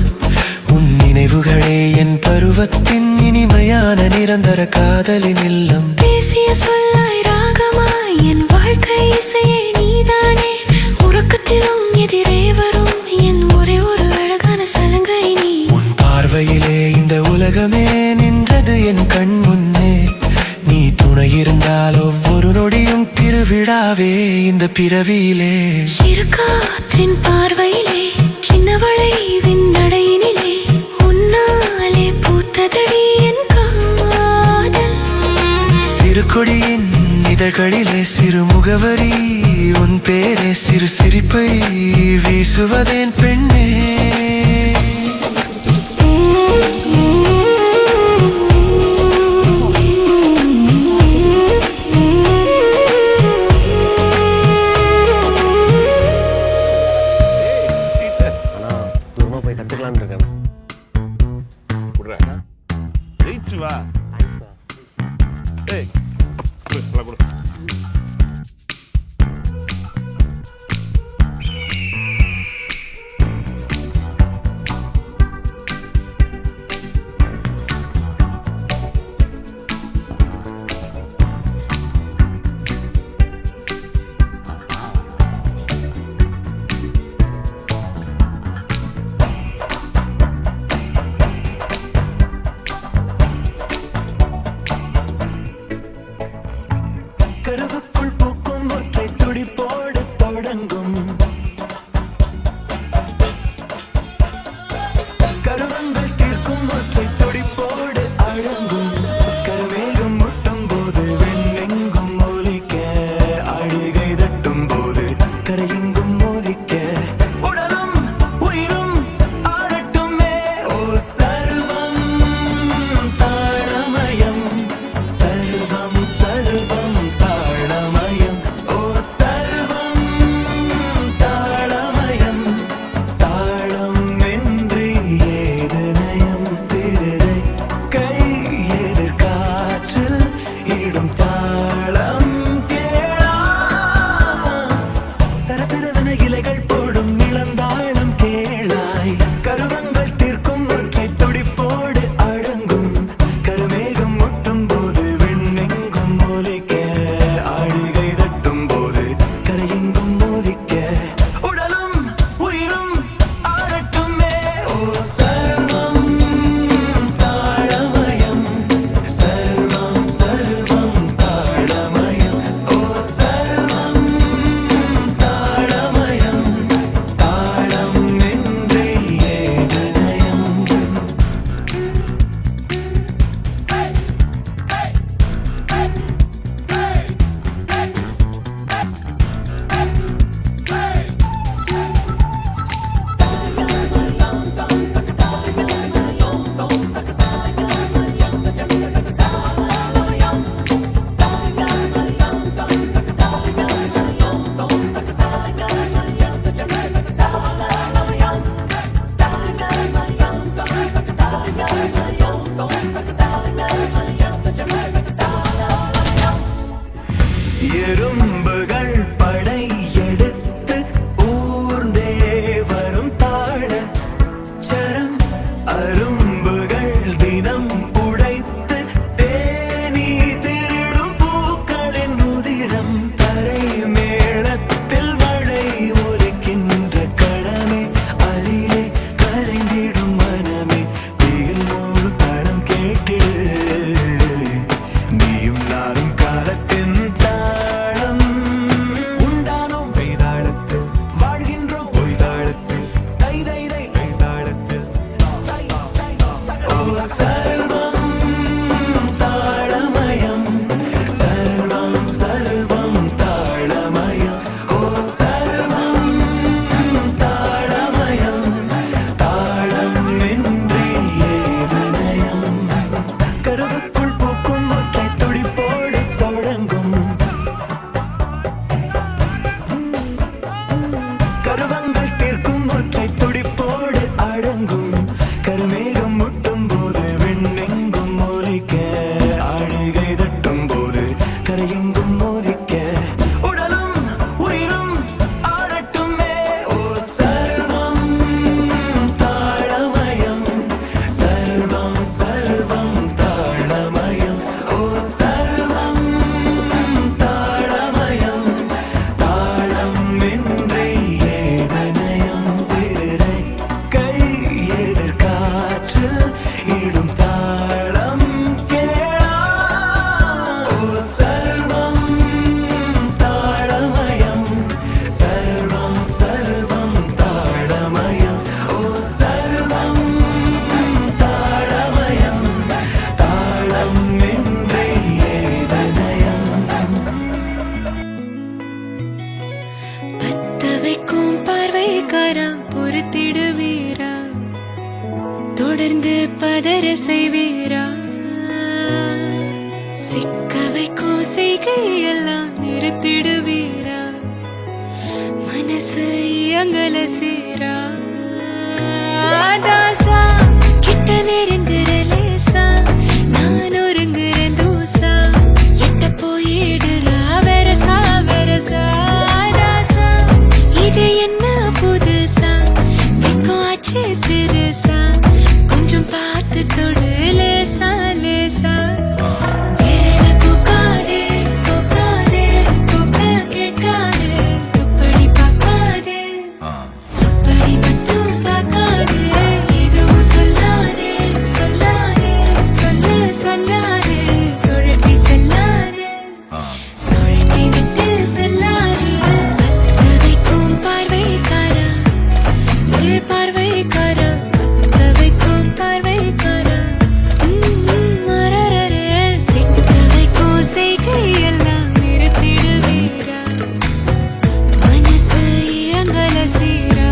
உன் நினைவுகளே என் பருவத்தின் இனிமையான நிரந்தர காதலின் இல்லம். பேசிய சொல்லாய் ராகமாய் என் வாழ்க்கை இசையை நீதானே, உறக்கத்திலும் எதிரே வரும் என் ஒரே ஒரு அழகான சலங்கை நீ. உன் பார்வையிலே இந்த உலகமே நின்றது என் கண் முன்னே, நீ துணை இருந்தால் ஒவ்வொரு நொடியும் திருவிழாவே இந்த பிறவியிலே. சிறு காற்றின் பார்வையிலே சின்னவளை விண்ணடையினிலே, உன்னாலே பூத்ததடி என் காதல். சிறு கொடியின் இதழ்களிலே சிறு முகவரி உன் பேரே, சிறு சிரிப்பை வீசுவதேன் பெண்ணே. தூரமா போய் கத்துக்கலான்னு இருக்கேன். வா ஏய் கொடு. கருவுக்குள் பூக்கும் ஒற்றை துடிப்போடு தொடங்கும், கருவங்கள் தீர்க்கும் ஒற்றை துடிப்போடு அடங்கும். கருமேகம் முட்டும் போது வெண்ணெங்கும் ஒலிக்க, அழுகை தட்டும் போது கரையெங்கும் மோதிக்க, உடலும் உயிரும் ஆடட்டுமே. ஓ சர்வம் தாளமயம், சர்வம் சர்வம் தாளமயம். ஓ சர்வம் தாளமயம், தாளம் என்று ஏது நயம். சிறிதை கை எதிர்காற்றில் இடும் தாளம் கேளா, சரசரவன இலைகள் போடும் இளந்தாளம் கேளாய். கருவங்கள் தீர்க்கும் ஒற்றை துடிப்போடு அடங்கும், கருமேகம் முட்டும் போது வெண்ணெங்கும் ஒலிக்க, அழுகை தட்டும் போது கரையெங்கும் மோதிக்க, உடலும் உயிரும் ஆடட்டுமே. ஓ சர்வம் தாளமயம், சர்வம் சர்வம் தாளமயம். ஓ சர்வம் தாளமயம், தாளம் என்று ஏது நயம். எறும்புகள் படை எடுத்து ஊர்ந்தே வரும் தாழ சரம், அரும்புகள் தினம் உடைத்து தேனி திருடும் பூக்களின் உதிரம். தரை மேளத்தில் மழை ஒலிக்கின்ற கடமே, அதிலே கரைந்திடும் மனமே, வெயில் மூடும் தடம் கேட்டிடு. நீயும் நானும் காலத்தின் தாளம், உண்டானோம் மெய்தாளத்தில், வாழ்கின்றோம் பொய்தாளத்தில், தை தை தை மெய்தாளத்தில். ஓ சர்வம் தாளமயம், சர்வம் சர்வம் தாளமயம். ஓ சர்வம் தாளமயம், தாளம் என்று ஏது நயம். கருவுக்குள் பூக்கும் ஒற்றை துடிப்போடு தொடங்கும், கருவங்கள் தீர்க்கும் ஒற்றை துடிப்போடு அடங்கும். கருமேகம் முட்டும் போது வெண்ணெங்கும் ஒலிக்க, அழுகை தட்டும் போது கரையெங்கும் மோதிக்க, உடலும் உயிரும் ஆடட்டுமே. ஓ தொடர்ந்து பதற செய்வீரா சிக்க வைக்கும் செய்கையெல்லாம் நிறுத்திடுவீரா மனசு இயங்கல சேரா தாசா கிட்ட நெருங்குற லேசா நான் ஒருங்குறேன் தூசா எட்ட போயிடுறா வெரசா வெரசா தாசா இது என்ன புதுசா வெக்கம் ஆச்சு சிறுசா கொஞ்சம் பார்த்து தொடு லேசா லேசா வேற கூக்காதே கூக்காதே கூக்க கேட்காதே அப்படி பார்க்காதே அப்படி மட்டும் பார்க்காதே எதுவும் சொல்லாதே சொல்லாதே சொல்ல சொல்லாதே சுழட்டி செல்லாதே சுழட்டி விட்டு செல்லாதே கத்த வைக்கும் பார்வைக்காரா ஏ பார்வைக்காரா கத்த வைக்கும் பார்வைக்காரா மரரரே சிக்க வைக்கும் செய்கையெல்லாம் நிறுத்திடுவீரா மனசு இயங்கல சீரா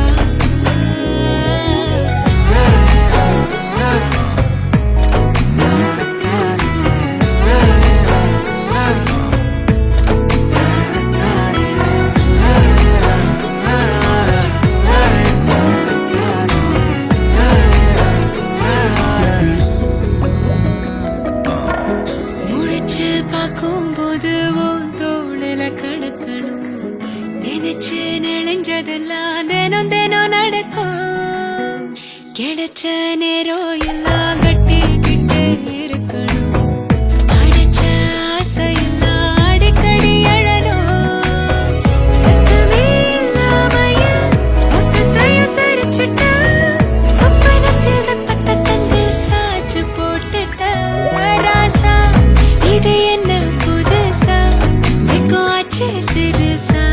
முழிச்சு பார்க்கும்போது உன் தோணுல கடக்கணும் நினைச்சு நெளிஞ்சதெல்லாம் தினம் தினம் நடக்கும் கிடைச்ச நேரம் எல்லாம் கட்டிக்கிட்டு இருக்கணும் அடிச்ச ஆசையெல்லாம் அடிக்கடி எழணும் சத்தமே இல்லாமைய முட்டத்தையும் சரிச்சுட்ட சொப்பனத்தில் வெப்பத்தை தந்து சாச்சு போட்டுட்ட ராசா இது என்ன புதுசா வெக்கம் ஆச்சு சிறுசா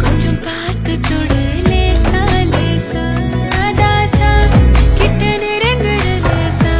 கொஞ்சம் பார்த்து தொடு லேசா லேசா தாசா கிட்ட நெருங்குற லேசா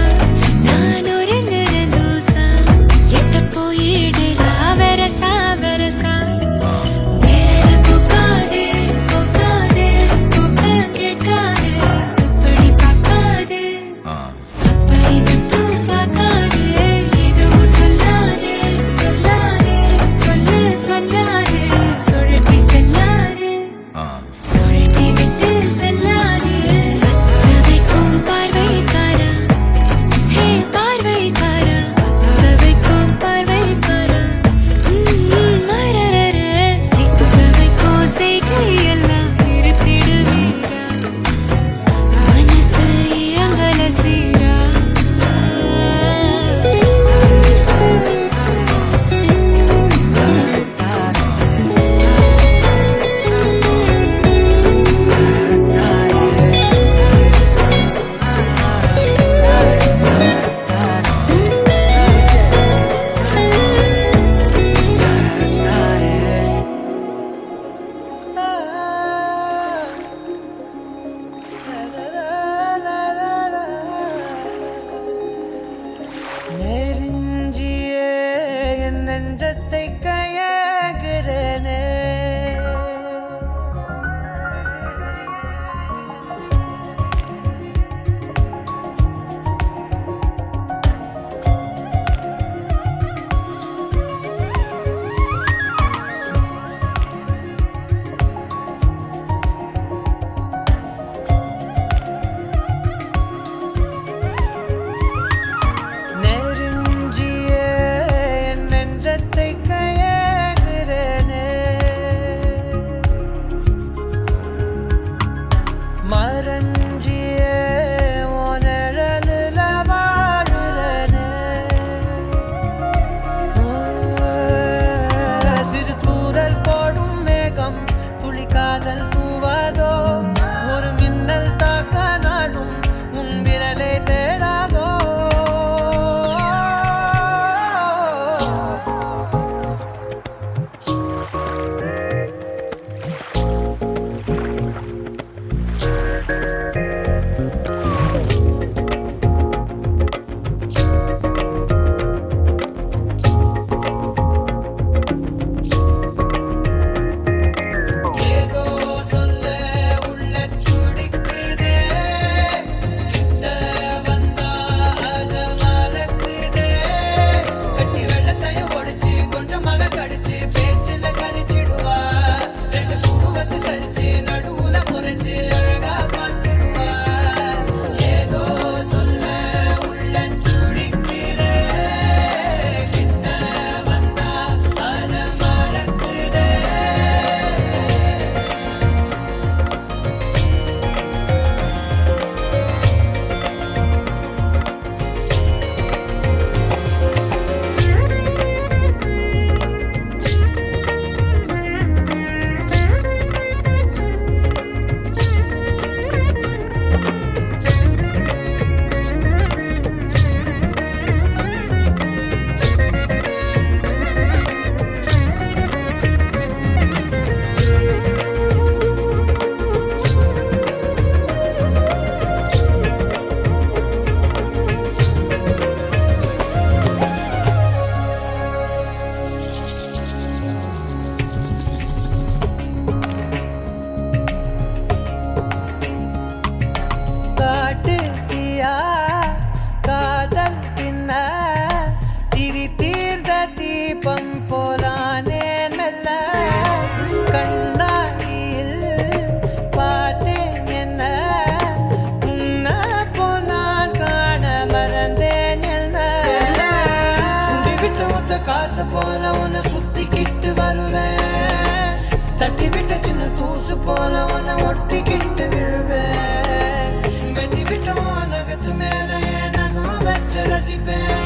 ஆசை போல உன்னை சுத்திக்கிட்டு வருவேன் தட்டி விட்ட சின்ன தூசு போல உன்னை ஒட்டிக்கிட்டு விழுவேன் வெட்டி விட்ட நகத்து மேல நகம் வச்சு ரசிப்பேன்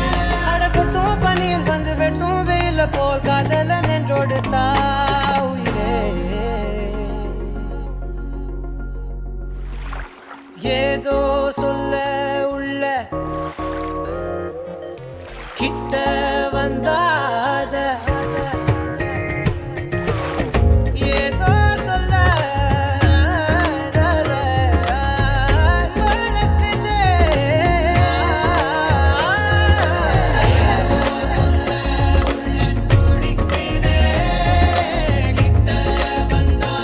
அடப்பட்டும் பனியில் வந்து வெட்டும் வெயில போல் காதல நின்றோடு தாவுயிரே ஏதோ சொல்ல உள்ள கிட்ட வந்தாத ஏதோ சொல்ல நடக்குதே. ஏதோ சொல்ல உள்ள துடிக்குதே. கிட்ட வந்தா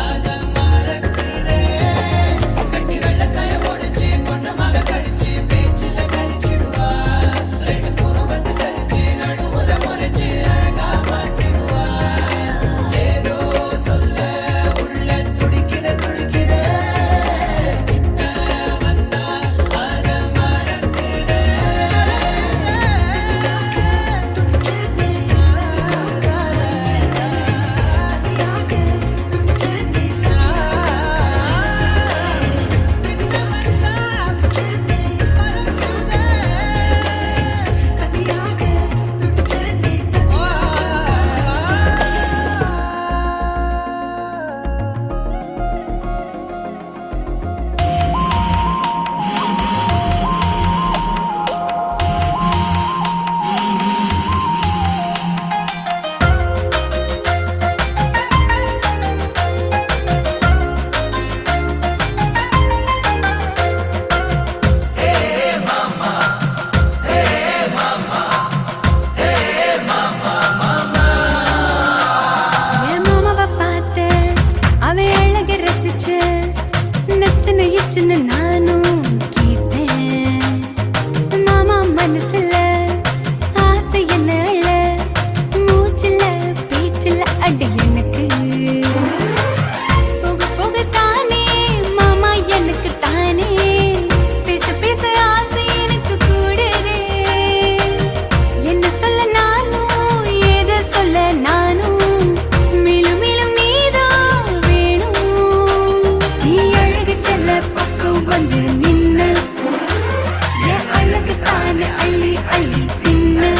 அத மறக்குதே. கட்டி வெள்ளக்காய ஒடிச்சு கொண்ட மக கடிச்சு பேச்சுல கழிச்சிடுவா ரெண்டு குருவத்து சரிச்சு நடுவுல முறைச்சு அழகா மாத்திடுவா ஏதோ சொல்ல உள்ள துடிக்கிற துடிக்கிற கிட்ட வந்தா அத மறக்குதே. என் மாமாவை பார்த்து அவன் அழக ரசிச்சு நச்சுன்னு இச்சுன்னு நானும் கேட்டேன் மாமா மனசுல ஆசை என்ன அழ மூச்சுல பேச்சுல அடி எனக்கு போக போக தானே மாமா எனக்கு தானே பேச பேச ஆசை எனக்கு கூடுதே என்ன சொல்ல நானும் ஏத சொல்ல நானும் மேலும் மேலும் நீதான் வேணும் நீ அழகு செல்ல பக்கம் வந்து நின்னு என் அழகு தானே அள்ளி அள்ளி தின்னு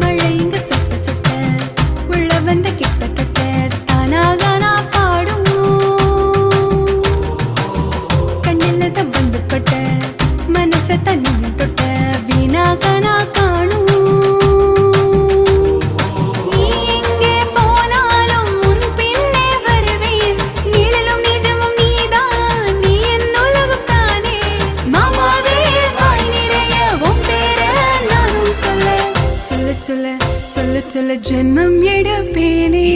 மழை இங்க சொட்ட சொட்ட உள்ள வந்த கிட்டத்தட்ட தானாக நான் பாடும் கண்ணில் தான் வந்து பட்ட மனச தண்ணியும் தொட்ட வீணாக நான் காணும் நீ எங்கே போனாலும் உன் பின்னே வருவேன் நிழலும் நிஜமும் நீதான் நீ என் உலகம் தானே மாமாவே வாய் நிறைய உன் பேர நானும் சொல்ல சொல்ல சொல்ல சொல்ல சொல்ல ஜென்மம் எடுப்பேனே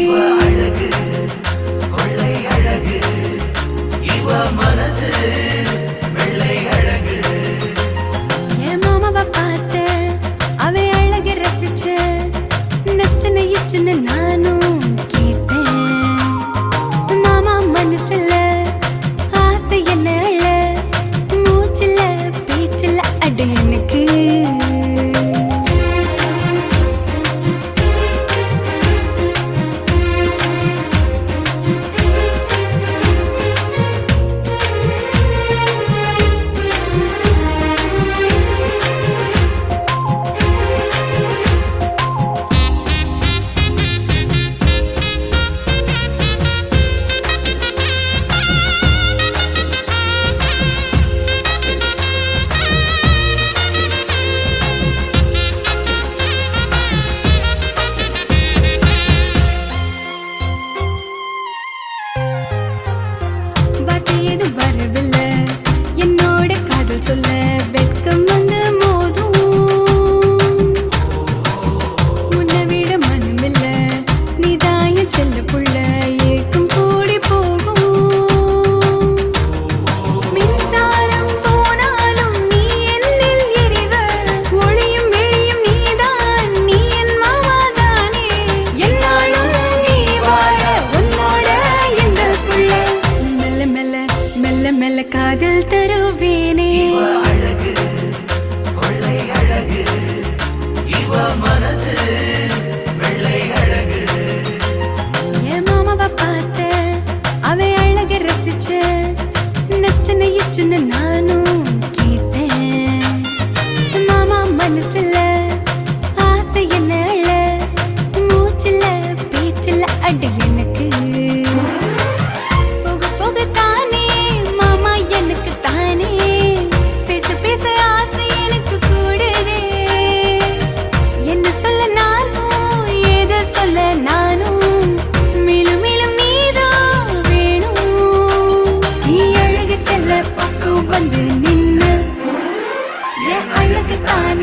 என் மாமாவை பார்த்து அவன் அழக ரசிச்சு நச்சுன்னு இச்சுன்னு நானும் கேட்டேன் மாமா மனசுல ஆசை என்ன அழ மூச்சுல பேச்சுல அடி எனக்கு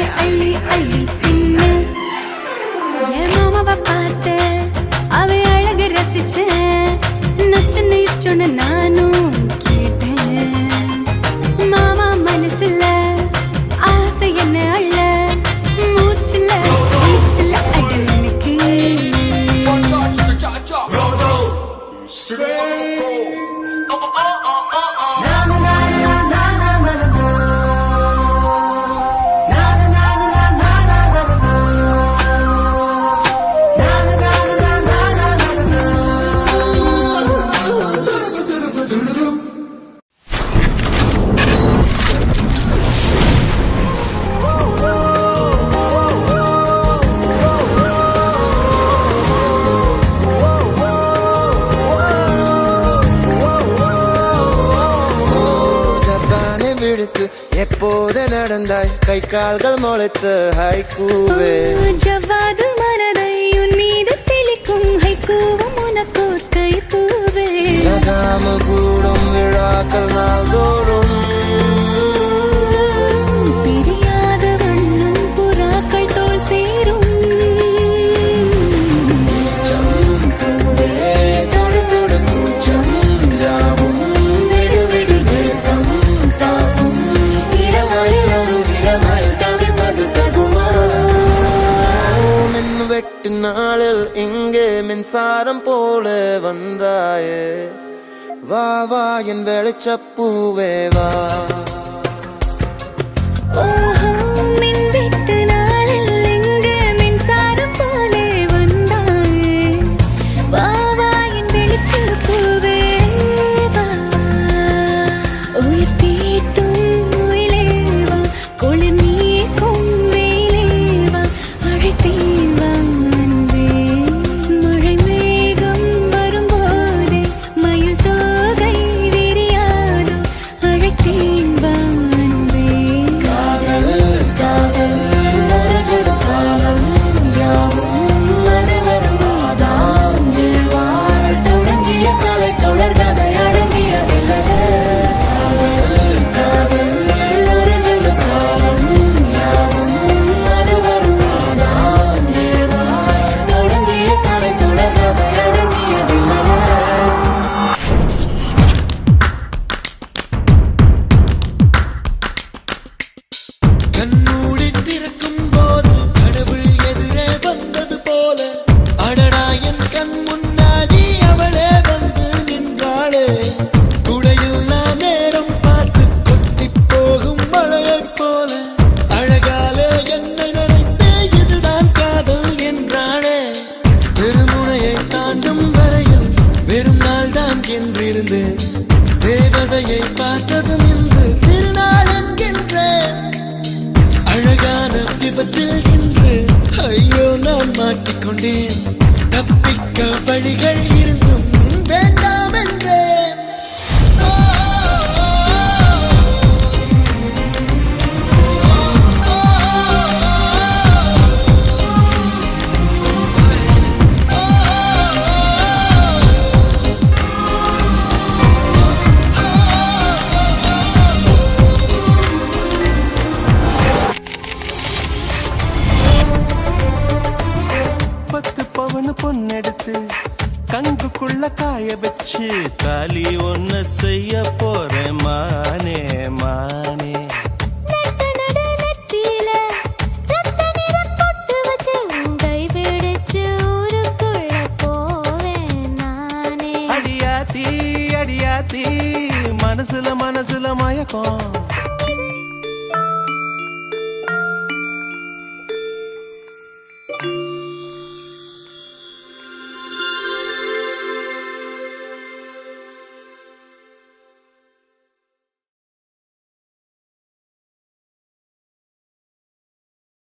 என்ன அள்ளி அள்ளி தின்னு என் மாமாவை பார்த்து அவ அழகு ரசிச்சேன் நச்சு நீச்சொன்னு நானும் கேட்டேன் மாமா மனசுல ஆசை என்ன அள்ள மூச்சுல மூச்சுல அடி எனக்கு எப்போது நடந்தாய் கை கால்கள் முளைத்து ஹைக்கூவே ஜவ்வாது மனதை உன் மீது தெளிக்கும் ஹைக்கூவும் உனக்கோர் கை பூவே நகாமல் கூடும் விழாக்கள் நாள்தோறும் பிரியாத வண்ணம் புறாக்கள் தோல் சேரும் தொடு தொடு கூச்சம் ஜாவும் விடு விடு வேகம் தாக்கும் இரவாயில் ஒரு இரவாயில் தவிப்பது தகுமா மின் வெட்டு நாளில் இங்கே மின்சாரம் போல வந்தாயே வா வா என் வெளிச்சப்பூவே வா மின்வெட்டு நாளில் இங்கு மின்சாரம் போலே வந்தாயே வா வா என் வெளிச்சப்பூவே வா உயிர் தீட்டும் உயிலேவா குளிர் நீக்கும் வெயிலேவா அழைத்தேவா அன்பே மழை மேகம் வரும்போதே மயில் தோகை விரியாதோ அழைத்தேவா அன்பே காதல் ஒரு சிறு காலம் யாவும் அது வருவாதாம் வாழ் தொடங்கிய கலை தொடர் கதை அடங்கியதில்லை காதல் ஒரு சிறு காலம் யாவும் அது வருவாதாம் வாழ் தொடங்கிய கலை தொடர் கதை அடங்கியதில்லை கண்ணூடி திறக்கும் போது கடவுள் எதிரே வந்தது போல அடடா என் கண் முன்னாடி அவளே வந்து நின்றாளே குடையில்லா நேரம் பார்த்து கொட்டி போகும் மழையைப் போல அழகாலே என்னை நினைத்தே இதுதான் காதல் என்றாளே பெருமுனையை தாண்டும் வரையில் வெறும் நாள் தான் என்றிருந்தேன் தேவதையை பார்த்ததும் இன்று திருநாள் என்கின்றேன் அழகான விபத்தில் இன்று ஐயோ நான் மாட்டிக்கொண்டேன் தப்பிக்க வழிகள் இருந்தும் வேண்டாம் என்றேன் பொண்ணெடுத்து கங்குக்குள்ள காய வச்சு தாலி ஒன்னு செய்ய போறேன் மானே மானே அடியாத்தி அடியாத்தி மனசுல மனசுல மயக்கம்